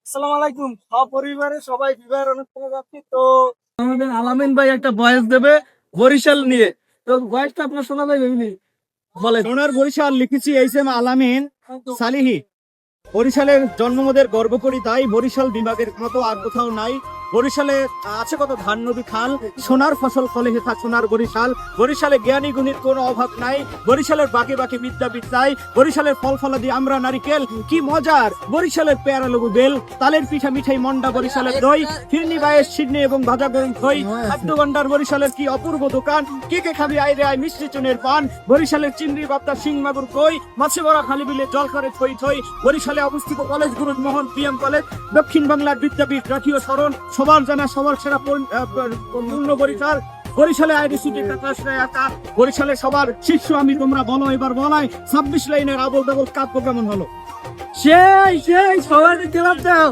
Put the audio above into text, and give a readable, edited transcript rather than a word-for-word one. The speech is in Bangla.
আসসালামু আলাইকুম। সপরিবারে সবাই বিবাহের অনুষ্ঠানে যাচ্ছি। তো আমাদের আলামিন ভাই একটা ভয়েস দেবে বরিশাল নিয়ে। তো ভয়েসটা আপনার শোনা যাবে এমনি? বলেন। সোনার বরিশাল লিখেছি এইচএম আলামিন সালিহি। বরিশালের জন্মমদের গর্ব করি তাই, বরিশাল বিভাগের মতো আর কোথাও নাই। বরিশালে আছে কত ধান নদী খাল, সোনার ফসল ফলে হেথা সোনার বরিশাল। বরিশালে জ্ঞানী গুণীর কোনো অভাব নাই, বরিশালের বাকি বাকি বিদ্যাপীঠ চাই। বরিশালের ফল ফলাদি আমরা নারিকেল, কি মজার বরিশালের পেয়ারা লেবু বেল। তালের পিঠা মিঠাই মন্ডা বরিশালের দই, ফিরনি বায়েস সিডনি এবং ভাজা গরম খই। খাদ্য ভান্ডার বরিশালের কি অপূর্ব দোকান, কে কে খাবি আইরে আয় মিষ্টি চুনের পান। বরিশালের চিংড়ি বাপ্তা শিং মাগুর কই, মাছে ভরা খালি বিলে জল করে থই থই। বরিশালে অবস্থিত কলেজ গুরু মোহন পিএম কলেজ, দক্ষিণ বাংলার বিদ্যাপীঠ রাখিও স্মরণ। সবার জানা সবার সেরা পূর্ণ বরিশাল। বরিশালে আইডিসিটি একা, বরিশালে সবার শীর্ষ আমি, তোমরা বলো এবার বলাই 26 লাইনের আবল তাবল কাব্য কেমন হলো? সেই সবাই খেলাম দাও।